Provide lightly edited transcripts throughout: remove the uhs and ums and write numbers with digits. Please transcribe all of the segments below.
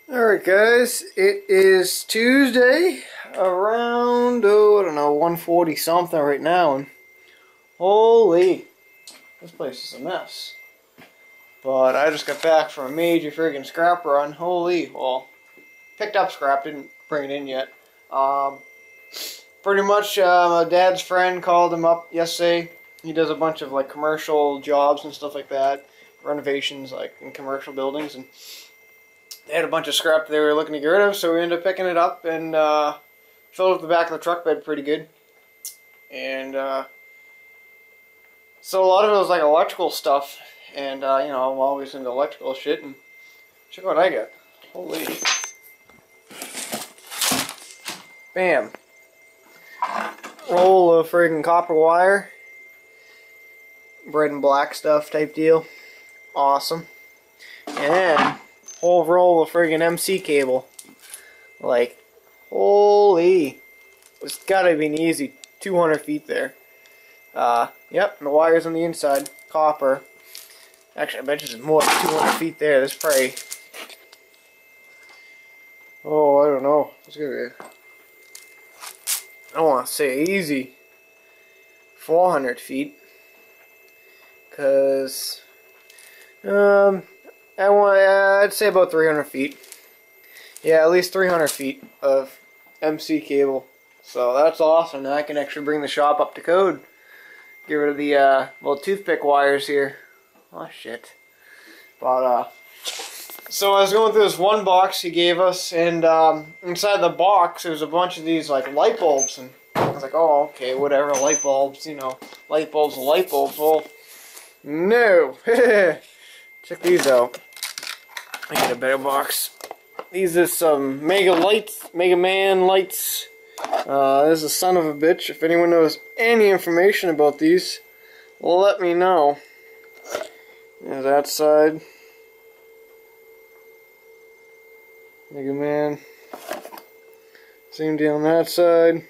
Alright guys, it is Tuesday around, I don't know, 1:40 something right now, and holy, this place is a mess. But I just got back from a major friggin' scrap run. Holy, well, picked up scrap, didn't bring it in yet. Pretty much my dad's friend called him up yesterday. He does a bunch of like commercial jobs and stuff like that, renovations like in commercial buildings, and they had a bunch of scrap they were looking to get rid of, so we ended up picking it up and filled up the back of the truck bed pretty good. And so a lot of it was like electrical stuff, and you know, I'm always into electrical shit, and check what I got. Holy. Bam. Roll of friggin' copper wire. Red and black stuff type deal. Awesome. And then whole roll of friggin' MC cable. Like, holy. It's gotta be an easy 200 feet there. Yep, and the wires on the inside. Copper. Actually, I bet you there's more than 200 feet there. There's probably... Oh, I don't know. It's gonna be... I don't want to say easy 400 feet. Because... I'd say about 300 feet. Yeah, at least 300 feet of MC cable. So that's awesome. Now I can actually bring the shop up to code. Get rid of the little toothpick wires here. Oh shit. But so I was going through this one box he gave us, and inside the box there's a bunch of these like light bulbs, and I was like, oh okay, whatever, light bulbs, you know, light bulbs and light bulbs. Well, no. Check these out. I get a better box. These are some Mega Man lights. This is a son of a bitch. If anyone knows any information about these, let me know. There's that side. Mega Man. Same deal on that side.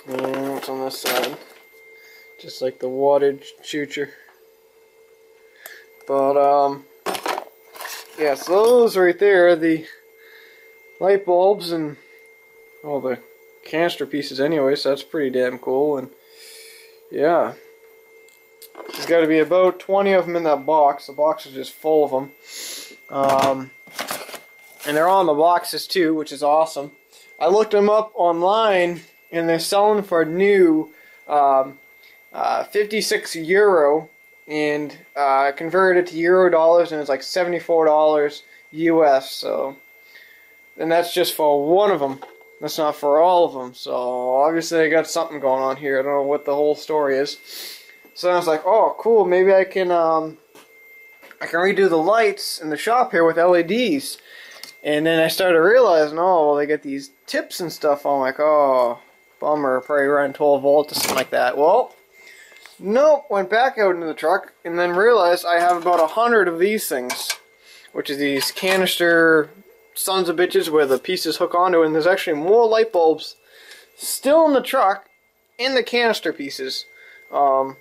And what's on this side? Just like the wattage shooter. But, yeah, so those right there are the light bulbs and all the canister pieces anyway, so that's pretty damn cool. And, yeah. There's got to be about 20 of them in that box. The box is just full of them. And they're all in the boxes too, which is awesome. I looked them up online, and they're selling for new 56 euro, and converted to euro dollars, and it's like $74 US. So, and that's just for one of them. That's not for all of them. So obviously I got something going on here. I don't know what the whole story is. So I was like, oh cool, maybe I can redo the lights in the shop here with LEDs. And then I started realizing, oh well, they get these tips and stuff. I'm like, oh bummer, probably run 12 volts or something like that. Well, nope, went back out into the truck and then realized I have about 100 of these things, which is these canister sons of bitches where the pieces hook onto, and there's actually more light bulbs still in the truck in the canister pieces. So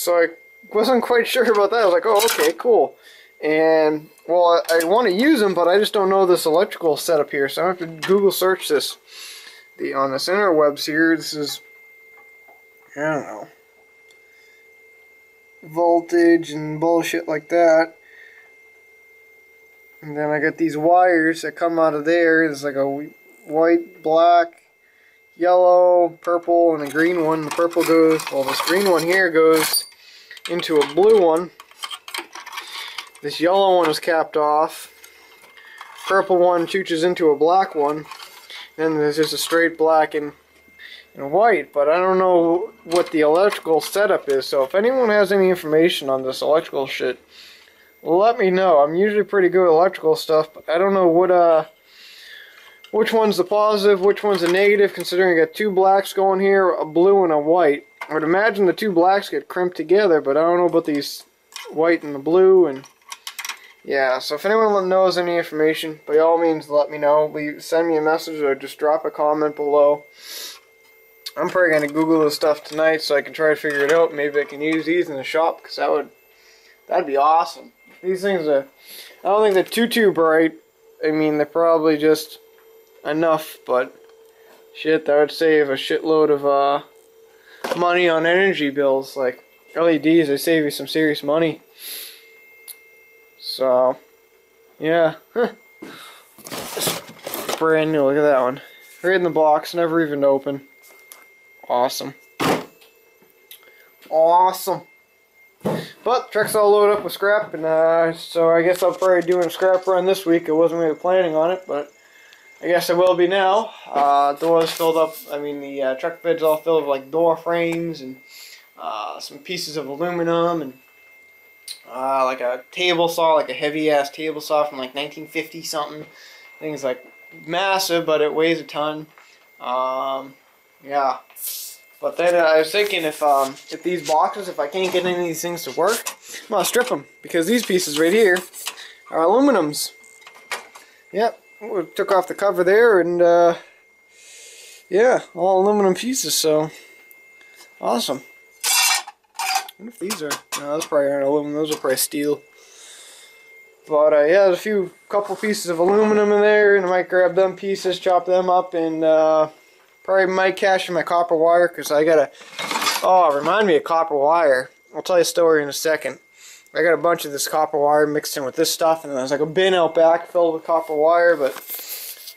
I wasn't quite sure about that. I was like, oh okay, cool. And well, I want to use them, but I just don't know this electrical setup here, so I have to Google search this. On this interwebs here, this is, I don't know, voltage and bullshit like that. And then I got these wires that come out of there. There's like a white, black, yellow, purple, and a green one. The purple goes, well, this green one here goes into a blue one. This yellow one is capped off. Purple one chooches into a black one. Then there's just a straight black and white, but I don't know what the electrical setup is, so if anyone has any information on this electrical shit, let me know. I'm usually pretty good at electrical stuff, but I don't know what which one's the positive, which one's the negative, considering I got two blacks going here, a blue and a white. I would imagine the two blacks get crimped together, but I don't know about these white and the blue, and yeah, so if anyone knows any information, by all means let me know. Send me a message or just drop a comment below. I'm probably going to Google this stuff tonight so I can try to figure it out. Maybe I can use these in the shop, because that would That'd be awesome. These things are, I don't think they're too bright. I mean, they're probably just enough, but shit, that would save a shitload of money on energy bills. Like LEDs, they save you some serious money. So, yeah. Brand new, look at that one. Right in the box, never even open. Awesome. Awesome. But the truck's all loaded up with scrap, and so I guess I'll probably do a scrap run this week. I wasn't really planning on it, but I guess I will be now. Doors filled up. I mean, the truck bed's all filled with like door frames and some pieces of aluminum and like a table saw, like a heavy ass table saw from like 1950 something. Thing's like massive, but it weighs a ton. Yeah. But then I was thinking if these boxes, if I can't get any of these things to work, I'm gonna strip them, because these pieces right here are aluminums. Yep, we took off the cover there, and yeah, all aluminum pieces. So awesome. I wonder if these are, no, those probably aren't aluminum. Those are probably steel. But yeah, there's a couple pieces of aluminum in there, and I might grab them pieces, chop them up, and probably might cash in my copper wire, because I gotta, oh, remind me of copper wire. I'll tell you a story in a second. I got a bunch of this copper wire mixed in with this stuff, and there's like a bin out back filled with copper wire, but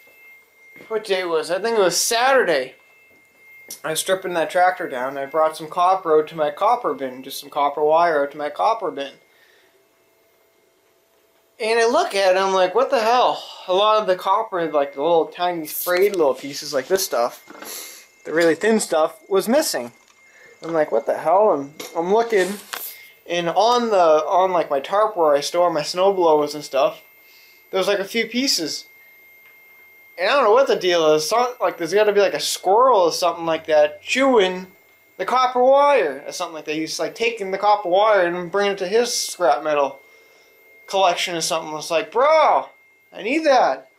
what day was it? I think it was Saturday. I was stripping that tractor down, and I brought some copper out to my copper bin, just some copper wire out to my copper bin. And I look at it, I'm like, what the hell? A lot of the copper, like the little tiny frayed little pieces like this stuff, the really thin stuff, was missing. I'm like, what the hell? And I'm looking, and on like my tarp where I store my snowblowers and stuff, there's like a few pieces. And I don't know what the deal is. Like there's got to be like a squirrel or something like that chewing the copper wire or something like that. He's like taking the copper wire and bringing it to his scrap metal collection or something. It's like, bro, I need that.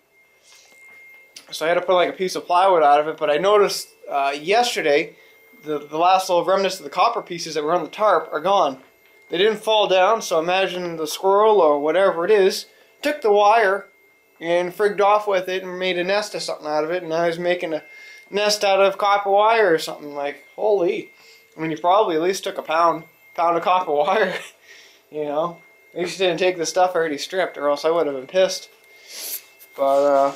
So I had to put like a piece of plywood out of it. But I noticed yesterday the last little remnants of the copper pieces that were on the tarp are gone. They didn't fall down, so imagine the squirrel or whatever it is took the wire and frigged off with it and made a nest or something out of it, and now he's making a nest out of copper wire or something. Like, holy. I mean, he probably at least took a pound of copper wire. You know, at least he didn't take the stuff I already stripped, or else I would have been pissed. But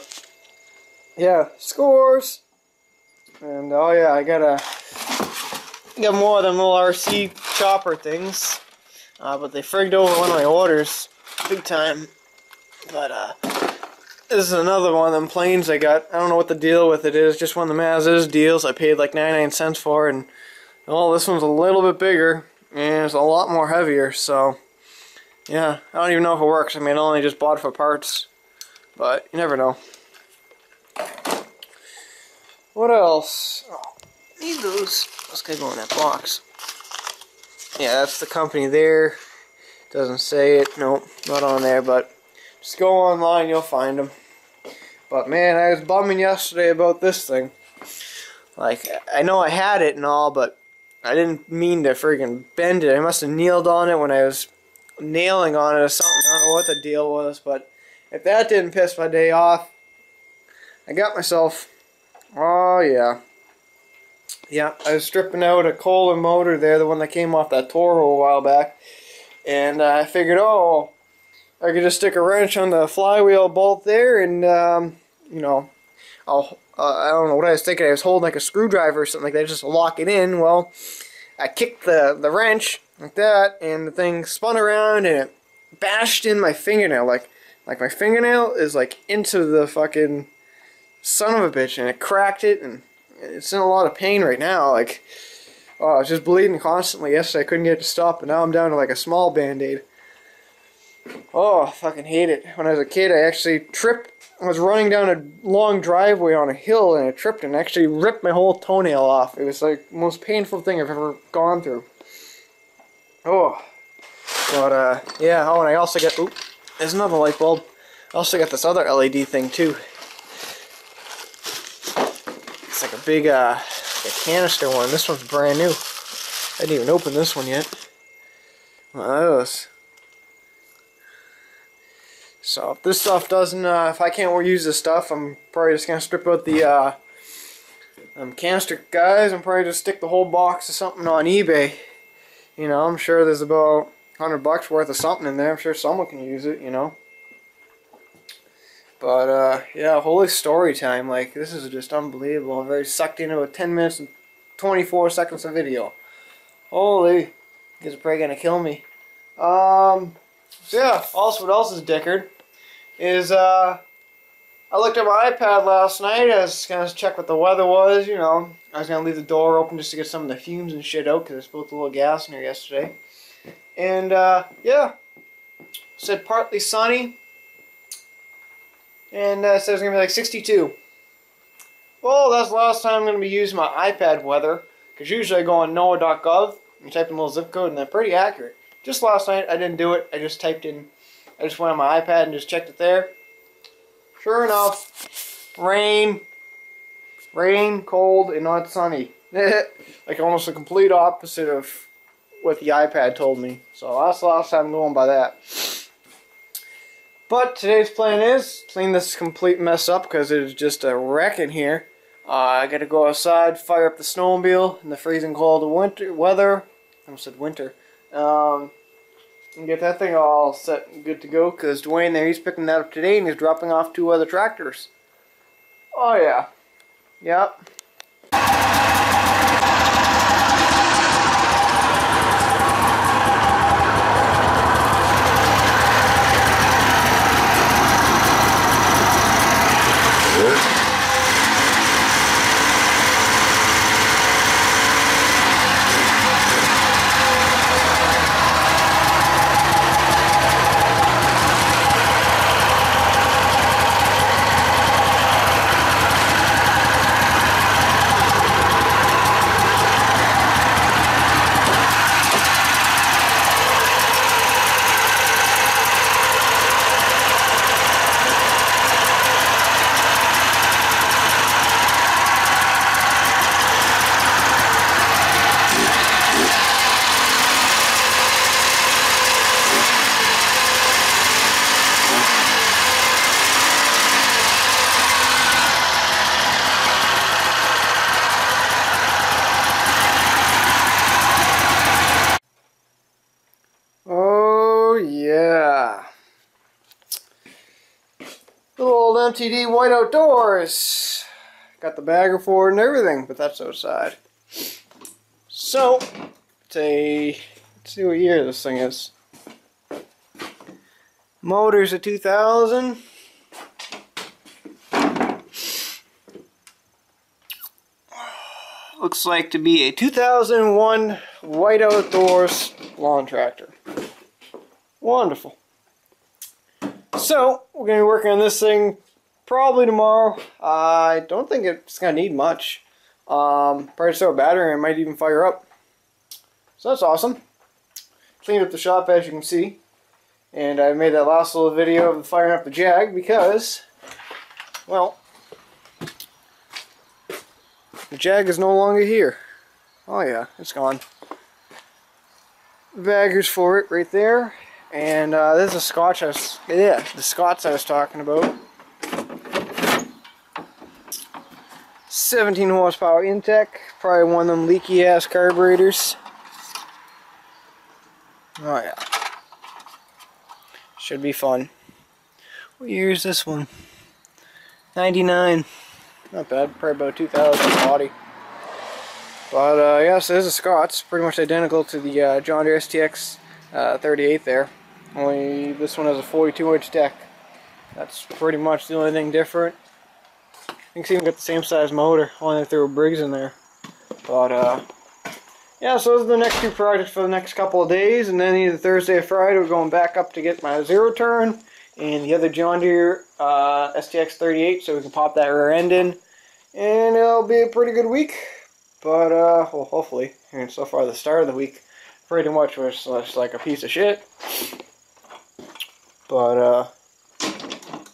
yeah, scores. And oh yeah, I got more of them little RC chopper things, but they frigged over one of my orders big time. But this is another one of them planes I got. I don't know what the deal with it is. Just one of the as-is deals. I paid like 99 cents for, and well, this one's a little bit bigger and it's a lot more heavier. So yeah, I don't even know if it works. I mean, I only just bought it for parts, but you never know. What else? Oh, need those. Let's go in that box. Yeah, that's the company there. Doesn't say it. Nope, not on there, but just go online, you'll find them. But man, I was bumming yesterday about this thing. Like, I know I had it and all, but I didn't mean to friggin' bend it. I must have kneeled on it when I was nailing on it or something. I don't know what the deal was, but if that didn't piss my day off, I got myself, oh yeah. Yeah, I was stripping out a Kohler motor there, the one that came off that Toro a while back. And I figured, oh, I could just stick a wrench on the flywheel bolt there, and you know, I don't know what I was thinking. I was holding like a screwdriver or something like that, just to lock it in. Well, I kicked the wrench like that, and the thing spun around and it bashed in my fingernail. Like my fingernail is like into the fucking son of a bitch, and it cracked it, and it's in a lot of pain right now. Like, oh, I was just bleeding constantly yesterday. I couldn't get it to stop, and now I'm down to like a small band-aid. Oh, I fucking hate it. When I was a kid, I actually tripped. I was running down a long driveway on a hill, and I tripped and actually ripped my whole toenail off. It was like the most painful thing I've ever gone through. Oh. But, yeah. Oh, and I also got, oop, there's another light bulb. I also got this other LED thing, too. It's like a big, like a canister one. This one's brand new. I didn't even open this one yet. One of those. So if this stuff doesn't, if I can't use this stuff, I'm probably just gonna strip out the canister guys, and probably just stick the whole box of something on eBay. You know, I'm sure there's about $100 worth of something in there. I'm sure someone can use it, you know. But yeah, holy story time. Like, this is just unbelievable. I'm very sucked into about 10 minutes and 24 seconds of video. Holy, you guys are probably gonna kill me. So yeah, also what else is dickered is I looked at my iPad last night. I was gonna check what the weather was, you know. I was gonna leave the door open just to get some of the fumes and shit out because I spilled a little gas in here yesterday. And yeah, said partly sunny, and said it was gonna be like 62. Well, that's the last time I'm gonna be using my iPad weather, because usually I go on NOAA.gov and type in a little zip code, and they're pretty accurate. Just last night I didn't do it. I just typed in. I just went on my iPad and just checked it there. Sure enough, rain, cold, and not sunny. Like almost the complete opposite of what the iPad told me. So that's the last time I'm going by that. But today's plan is clean this complete mess up because it is just a wreck in here. I gotta go outside, fire up the snowmobile in the freezing cold winter weather. I almost said winter. And get that thing all set and good to go, because Dwayne there, he's picking that up today and he's dropping off 2 other tractors. Oh yeah. Yep. Little old MTD White Outdoors. Got the bagger for it and everything, but that's outside. So, let's see what year this thing is. Motor's a 2000. Looks like to be a 2001 White Outdoors lawn tractor. Wonderful. So, we're going to be working on this thing probably tomorrow. I don't think it's going to need much. Probably just throw a battery and it might even fire up. So that's awesome. Cleaned up the shop as you can see. And I made that last little video of firing up the Jag because, well, the Jag is no longer here. Oh yeah, it's gone. Baggers for it right there. And this is a Scotch, the Scots I was talking about. 17 horsepower Intech, probably one of them leaky ass carburetors. Oh yeah. Should be fun. What year is this one? 99. Not bad, probably about 2000 body. But yes, it is a Scots, pretty much identical to the John Deere STX 38 there. Only this one has a 42-inch deck. That's pretty much the only thing different. You can see we got the same size motor, only they threw a Briggs in there. But yeah, so those are the next 2 projects for the next couple of days, and then either Thursday or Friday we're going back up to get my zero turn and the other John Deere STX 38, so we can pop that rear end in, and it'll be a pretty good week. But well, hopefully. And so far the start of the week pretty much was just like a piece of shit. But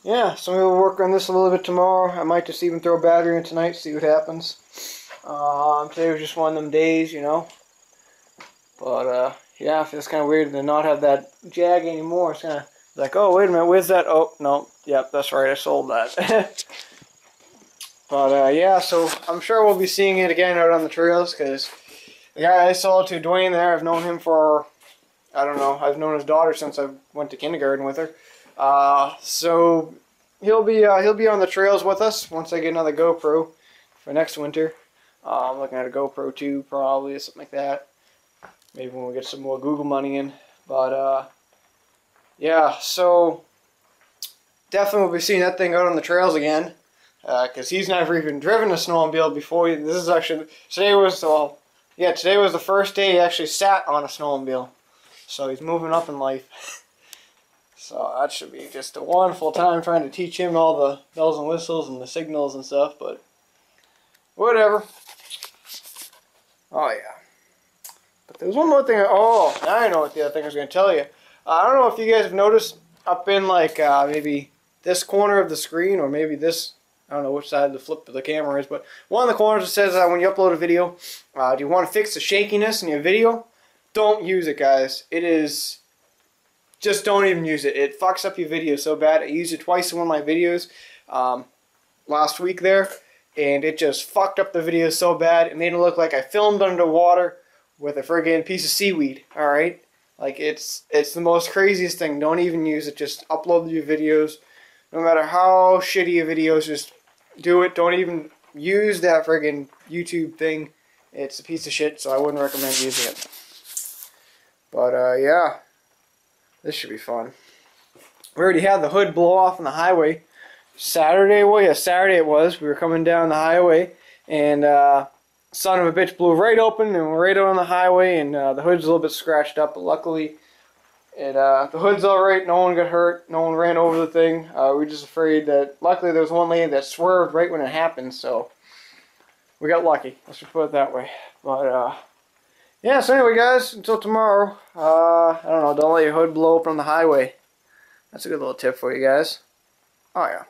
yeah, so we'll work on this a little bit tomorrow. I might just even throw a battery in tonight, see what happens. Today was just one of them days, you know. But yeah, it feels kind of weird to not have that Jag anymore. It's kind of Like, oh, wait a minute, where's that? Oh, no, yep, that's right, I sold that. But, yeah, so I'm sure we'll be seeing it again out on the trails, because the guy I sold to, Dwayne there, I've known him for, I don't know, I've known his daughter since I went to kindergarten with her. So he'll be on the trails with us once I get another GoPro for next winter. I'm looking at a GoPro 2 probably, or something like that. Maybe when we get some more Google money in. But, yeah, so definitely we'll be seeing that thing out on the trails again. Because he's never even driven a snowmobile before. This is actually, today was the first day he actually sat on a snowmobile. So he's moving up in life. So that should be just a wonderful time trying to teach him all the bells and whistles and the signals and stuff, but whatever. Oh yeah. But there's one more thing. Oh, now I know what the other thing I was going to tell you. I don't know if you guys have noticed up in like maybe this corner of the screen or maybe this, I don't know which side the flip of the camera is, but one of the corners it says when you upload a video, do you want to fix the shakiness in your video? Don't use it, guys. It is, just don't even use it. It fucks up your video so bad. I used it twice in one of my videos last week there, and it just fucked up the video so bad. It made it look like I filmed underwater with a friggin' piece of seaweed, alright? Like, it's the most craziest thing. Don't even use it. Just upload your videos. No matter how shitty your videos, just do it. Don't even use that friggin' YouTube thing. It's a piece of shit, so I wouldn't recommend using it. But, yeah. This should be fun. We already had the hood blow off on the highway. Saturday, well, yeah, Saturday it was. We were coming down the highway, and son of a bitch blew right open, and we're right out on the highway, and the hood's a little bit scratched up, but luckily the hood's alright. No one got hurt. No one ran over the thing. We were just afraid that, luckily there was one lady that swerved right when it happened, so we got lucky. Let's just put it that way. But, yeah, so anyway, guys, until tomorrow, I don't know, don't let your hood blow open on the highway. That's a good little tip for you guys. Oh, yeah.